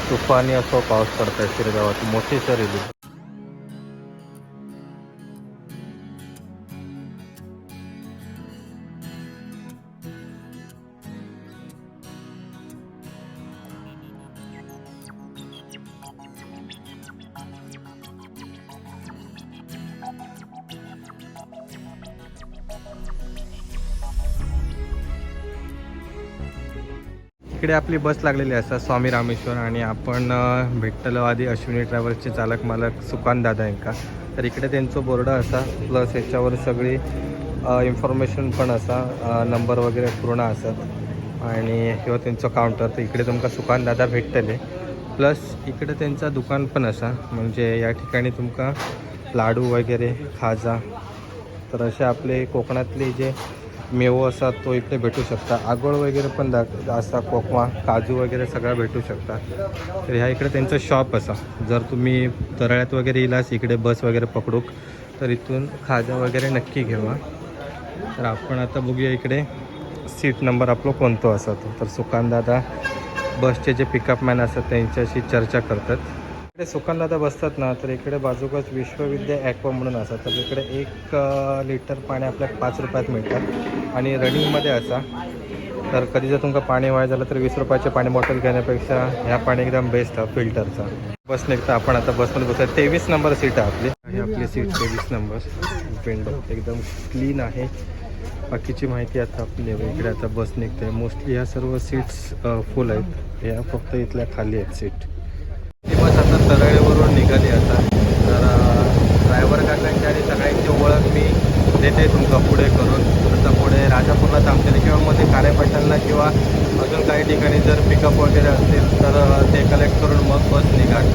तुफानी असो पाऊस पडत आहे शिरगावात, मोठी सरी. इकडे आपली बस लागलेली असतात स्वामी रामेश्वर आणि आपण भेटलो आधी अश्विनी ट्रॅव्हल्सचे चालक मालक सुकांत दादा यांका. तर इकडे त्यांचं बोर्ड असा प्लस याच्यावर सगळी इन्फॉर्मेशन पण असा, नंबर वगैरे पूर्ण असतात आणि किंवा त्यांचं काउंटर. तर इकडे तुमका सुकांत दादा भेटतले. प्लस इकडे त्यांचा दुकान पण असा, म्हणजे या ठिकाणी तुमका लाडू वगैरे खाजा, तर असे आपले कोकणातले जे मेवो असा तो इकडे भेटू शकता. आगोळ वगैरे पण असा, कोकमा काजू वगैरे सगळं भेटू शकता. तर ह्या इकडे त्यांचं शॉप असा. जर तुम्ही तराळ्यात वगैरे येलास इकडे बस वगैरे पकडूक तर इथून खाजा वगैरे नक्की घेवा. तर आपण आता बघूया इकडे सीट नंबर आपलं कोणतो असा तो. तर सुकांत दादा बसचे जे पिकअप मॅन असतात त्यांच्याशी चर्चा करतात. इकडे सुकांत दादा बसतात ना, तर इकडे बाजूकच विश्वविद्या ॲक्वा म्हणून असतात. तर इकडे 1 लिटर पाणी आपल्याला 5 रुपयात मिळतात आणि रनिंगमध्ये असा. तर कधी जर तुमका पाणी वाया झालं तर 20 रुपयाचे पाणी बॉटल घेण्यापेक्षा ह्या पाणी एकदम बेस्ट आहे फिल्टरचा. बस निघता आपण आता बसमध्ये बसतो. 23 नंबर सीट आहे आपली सीट 23 नंबर. विंडो एकदम क्लीन आहे. बाकीची माहिती आता आपली इकडे आता बस निघते. मोस्टली ह्या सर्व सीट्स फुल आहेत, ह्या फक्त इथल्या खाली आहेत सीट. ती बस आता तरळेवरून निघाली आता. तर ड्रायव्हर काकांची आणि सगळ्यांची ओळख मी देते तुमका पुढे करून. आता पुढे राजापूरला थांबते किंवा मध्ये कारेपट्टणला किंवा अजून काही ठिकाणी जर पिकअप वगैरे असतील तर ते कलेक्ट करून मग बस निघाल.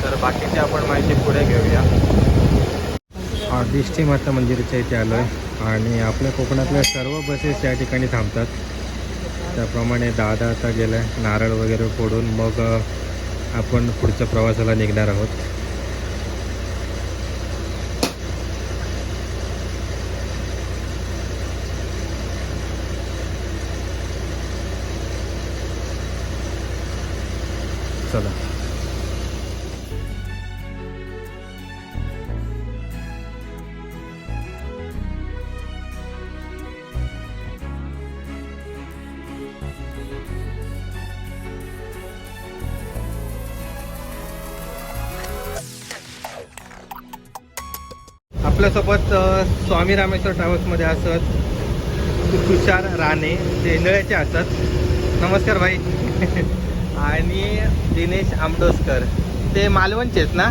तर बाकीची आपण माहिती पुढे घेऊया. दिष्टी माता मंदिराच्या इथे आलो आहे आणि आपल्या कोकणातल्या सर्व बसेस या ठिकाणी थांबतात. त्याप्रमाणे दादा आता गेला आहे नारळ वगैरे फोडून, मग आपण पुढच्या प्रवासाला निघणार आहोत. चला. आपल्यासोबत स्वामी रामेश्वर ट्रॅव्हल्समध्ये असत तुषार राणे, ते इंदळ्याचे असतात. नमस्कार भाई. आणि दिनेश आमडोसकर, ते मालवणचे आहेत ना,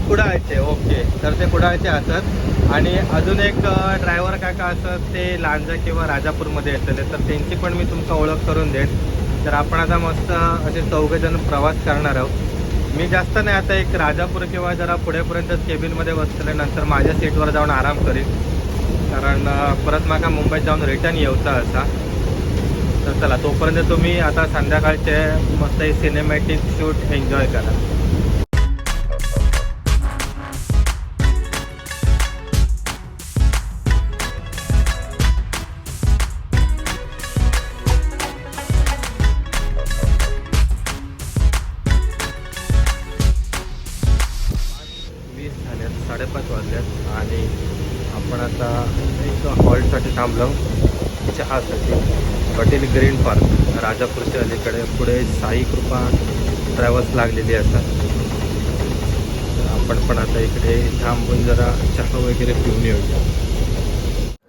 कुडाळचे. ओके, तर ते कुडाळचे असतात. आणि अजून एक ड्रायव्हर काका असतात ते लांजा किंवा राजापूरमध्ये येतले, तर त्यांची पण मी तुमचा ओळख करून देईन. तर आपण आता मस्त असे 4 जण प्रवास करणार आहोत. मी जास्त नाही, आता एक राजापूर किंवा जरा पुढेपर्यंत केबिनमध्ये बसल्यानंतर माझ्या सीटवर जाऊन आराम करीन, कारण परत माका मुंबईत जाऊन रिटर्न येऊचा असा. तर चला, तोपर्यंत तुम्ही आता संध्याकाळचे मस्त सिनेमॅटिक शूट एन्जॉय करा. झाल्यात 5:30 वाजल्यात आणि आपण आता एक हॉल्टसाठी थांबलो चहासाठी. हॉटेल ग्रीन पार्क राजापूरच्या अलीकडे. पुढे साई कृपा ट्रॅव्हल्स लागलेली असतात. आपण पण आता इकडे थांबून जरा चहा वगैरे पिऊन येऊया.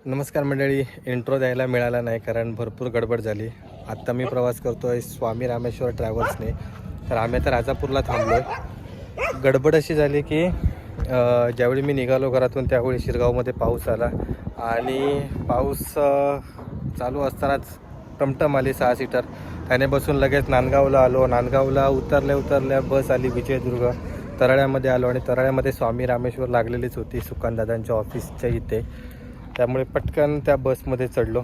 नमस्कार मंडळी. इंट्रो द्यायला मिळाला नाही कारण भरपूर गडबड झाली. आत्ता मी प्रवास करतो आहे स्वामी रामेश्वर ट्रॅव्हल्सने. तर आम्ही आता राजापूरला थांबलो आहे. गडबड अशी झाली की ज्यावेळी मी निघालो घरातून त्यावेळी शिरगावमध्ये पाऊस आला आणि पाऊस चालू असतानाच टमटम आली 6 सीटर. त्याने बसून लगेच नांदगावला आलो. नांदगावला उतरल्या बस आली विजयदुर्ग. तराळ्यामध्ये आलो आणि तराळ्यामध्ये स्वामी रामेश्वर लागलेलीच होती सुकांतदादांच्या ऑफिसच्या इथे. त्यामुळे पटकन त्या बसमध्ये चढलो.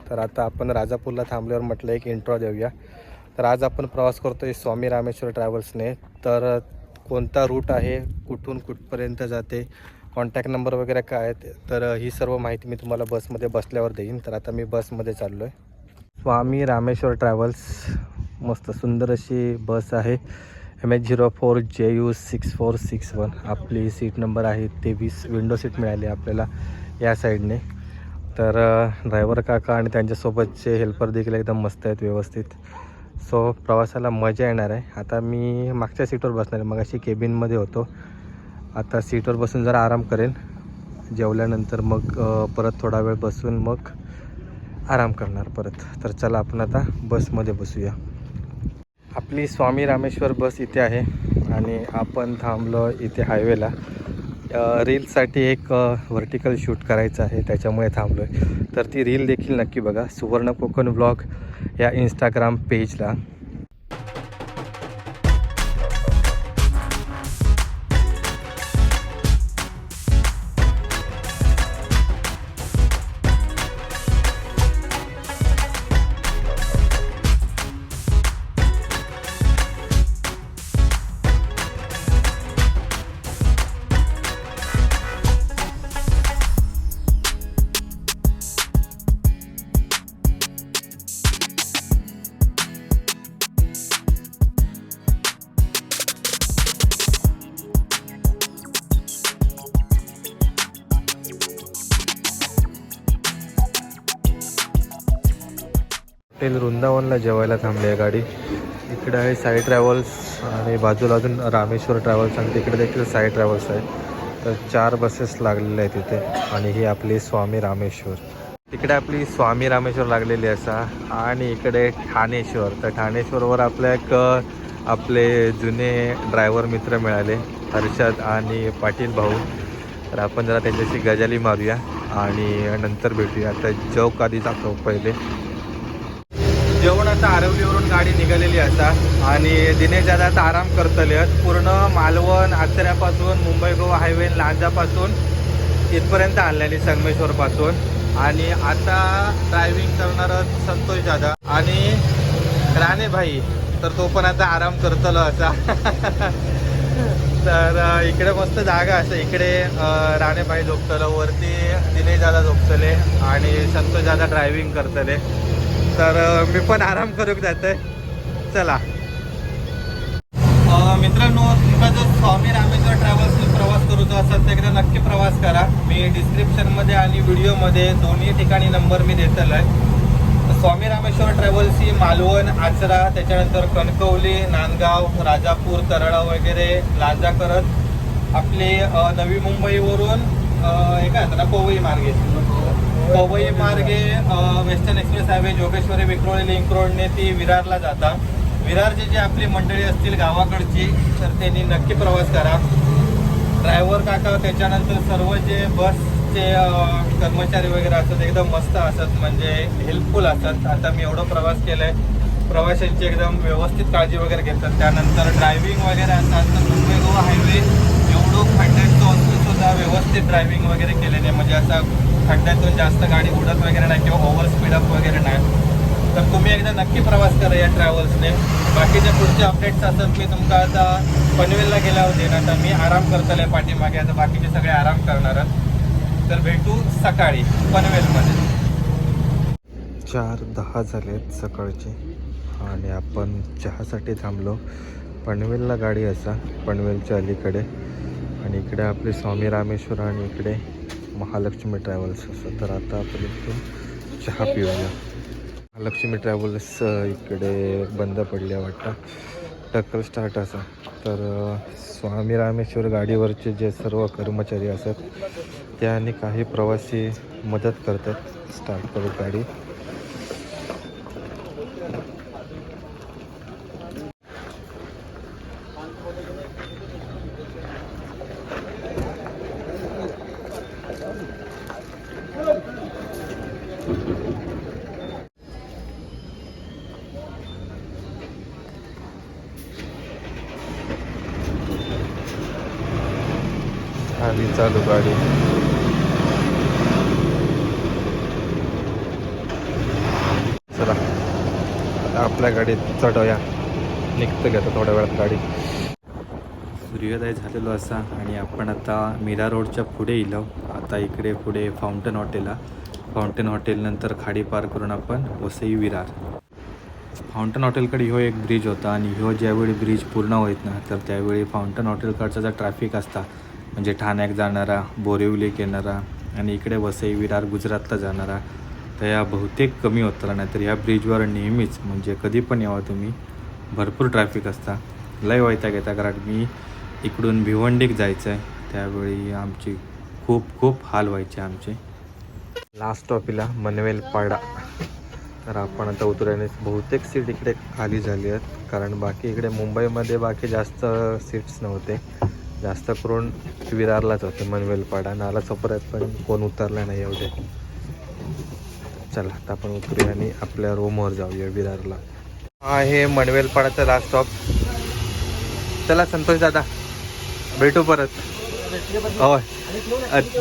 तर आता आपण राजापूरला थांबल्यावर म्हटलं एक इंट्रो देऊया. तर आज आपण प्रवास करतो आहे स्वामी रामेश्वर ट्रॅव्हल्सने. तर कोणता रूट आहे, कुठून कुठपर्यंत जाते, कॉन्टॅक्ट नंबर वगैरे काय आहेत, तर ही सर्व माहिती मी तुम्हाला बसमध्ये बसल्यावर देईन. तर आता मी बसमध्ये चाललो आहे. स्वामी रामेश्वर ट्रॅव्हल्स मस्त सुंदर अशी बस आहे. MH04JU6461 आपली सीट नंबर आहे 23. विंडो सीट मिळाली आपल्याला या साईडने. तर ड्रायव्हर काका आणि त्यांच्यासोबतचे हेल्पर देखील एकदम मस्त आहेत, व्यवस्थित. सो प्रवासाला मजा येणार आहे. आता मी मागच्या सीटवर बसणार आहे. मगाशी केबिनमध्ये होतो, आता सीटवर बसून जरा आराम करेन. जेवल्यानंतर मग परत थोडा वेळ बसून मग आराम करणार परत. तर चला आपण आता बसमध्ये बसूया. आपली स्वामी रामेश्वर बस इथे आहे आणि आपण थांबलो इथे हायवेला. रीलसाठी एक व्हर्टिकल शूट करायचं आहे, त्याच्यामुळे थांबलो आहे. तर ती रील देखील नक्की बघा सुवर्ण कोकण व्लॉग या इंस्टाग्राम पेजला. हॉटेल वृंदावनला जेवायला थांबली आहे गाडी. इकडे आहे साई ट्रॅव्हल्स आणि बाजूला अजून रामेश्वर ट्रॅव्हल्स आणि तिकडे देखील साई ट्रॅव्हल्स आहे. तर 4 बसेस लागलेल्या आहेत तिथे आणि ही आपली स्वामी रामेश्वर. तिकडे आपली स्वामी रामेश्वर लागलेली असा आणि इकडे ठाणेश्वर. तर ठाणेश्वरवर आपल्या एक आपले जुने ड्रायव्हर मित्र मिळाले, हर्षद आणि पाटील भाऊ. तर आपण जरा त्यांच्याशी गजाली मारूया आणि नंतर भेटूया. आता जौक आधी जातो पहिले. जेवण आता आरवलीवरून गाडी निघालेली असा आणि दिनेश दादा आता आराम करतले. पूर्ण मालवण आचऱ्यापासून मुंबई गोवा हायवे लांजापासून इथपर्यंत आणलेली संगमेश्वरपासून. आणि आता ड्रायव्हिंग करणार संतोष दादा आणि राणे भाई. तर तो पण आता आराम करतलो असा. तर इकडे मस्त जागा असं. इकडे राणे भाई झोपतलं, वरती दिनेश दादा झोपतले आणि संतोष दादा ड्रायव्हिंग करतले. तर मी पण आराम करूक जातोय. चला मित्रांनो, तुमचा जर स्वामी रामेश्वर ट्रॅव्हल्सने प्रवास करूचा असेल तर एकदा नक्की प्रवास करा. मी डिस्क्रिप्शनमध्ये आणि व्हिडिओमध्ये दोन्ही ठिकाणी नंबर मी देतला आहे. स्वामी रामेश्वर ट्रॅव्हल्स ही मालवण, आचरा, त्याच्यानंतर कणकवली, नांदगाव, राजापूर, तराळा वगैरे लांजा करत आपली नवी मुंबईवरून एका आता ना पवई मार्गे western express highway, Jogeshwari, Vikhroli link रोडने ती विरारला जाता. विरारची जी आपली मंडळी असतील गावाकडची तर त्यांनी नक्की प्रवास करा. ड्रायव्हर काका त्याच्यानंतर सर्व जे बसचे कर्मचारी वगैरे असतात एकदम मस्त असतात, म्हणजे हेल्पफुल असतात. आता मी एवढं प्रवास केलाय, प्रवाशांची एकदम व्यवस्थित काळजी वगैरे घेतात. त्यानंतर ड्रायव्हिंग वगैरे असतात तर मुंबई गोवा हायवे एवढं खड्ड्याचं सुद्धा व्यवस्थित ड्रायव्हिंग वगैरे केलेले, म्हणजे असा खड्ड्यातून जास्त गाडी उडत वगैरे नाही किंवा ओव्हर स्पीडअप वगैरे नाही. तर तुम्ही एकदा नक्की प्रवास करा या ट्रॅव्हल्सने. बाकीचे पुढचे अपडेट्स असतात मी तुमका आता पनवेलला गेल्यावर देणार. आता मी आराम करतले पाठीमागे, आता बाकीचे सगळे आराम करणार. तर भेटू सकाळी पनवेलमध्ये. 4:10 झालेत सकाळचे आणि आपण चहासाठी थांबलो. पनवेलला गाडी असा, पनवेलच्या अलीकडे. आणि इकडे आपले स्वामी रामेश्वर आणि इकडे महालक्ष्मी ट्रॅव्हल्स असं. तर आता आपण इथून चहा पिऊया. महालक्ष्मी ट्रॅव्हल्स इकडे बंद पडल्या वाटतं, टक्कल स्टार्ट असा. तर स्वामी रामेश्वर गाडीवरचे जे सर्व कर्मचारी असतात त्याने काही प्रवासी मदत करतात स्टार्ट करू गाडी. आली चालू गाडी. चला आता आपल्या गाडीत चढवूया, निघतं घेतो थोड्या वेळात गाडी. सूर्योदय झालेलो असा आणि आपण आता मीरा रोडच्या पुढे इलो. आता इकडे पुढे फाउंटन हॉटेल नंतर खाडी पार करून आपण वसई विरार. फाउंटन हॉटेलकडे ह्यो एक ब्रिज होता आणि ह्यो ज्यावेळी ब्रिज पूर्ण होईत ना तर त्यावेळी फाउंटन हॉटेलकडचा जो ट्रॅफिक असता म्हणजे ठाण्याक जाणारा बोरिवलीक येणारा आणि इकडे वसई विरार गुजरातला जाणारा तर या बहुतेक कमी होताला नाही तर ह्या ब्रिजवर नेहमीच म्हणजे कधी पण यावा तुम्ही भरपूर ट्रॅफिक असता. लय वैताग येता कारण मी इकडून भिवंडीक जायचं आहे त्यावेळी आमची खूप खूप हाल व्हायचे आमचे. लास्ट स्टॉपला मनवेल पाडा. तर आपण आता उतरल्याने बहुतेक सीट इकडे खाली झाली आहेत कारण बाकी इकडे मुंबईमध्ये बाकी जास्त सीट्स नव्हते. जास्त करून विरारलाच होते मनवेल पाडा. नाला चपरात पण कोण उतरला नाही एवढे. चला आता आपण उतरूया आणि आपल्या रूमवर जाऊया विरारला. हा आहे मनवेल पाडाचा लास्ट स्टॉप. चला संतोष दादा भेटू परत. होय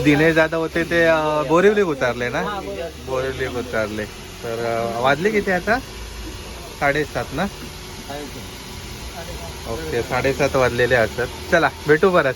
दिनेश दादा होते ते बोरिवलीत उतरले ना. बोरिवलीत उतरले. तर वाजले किती आता 7:30 ना. ओके 7:30 वाजलेले असतात. चला भेटू परत.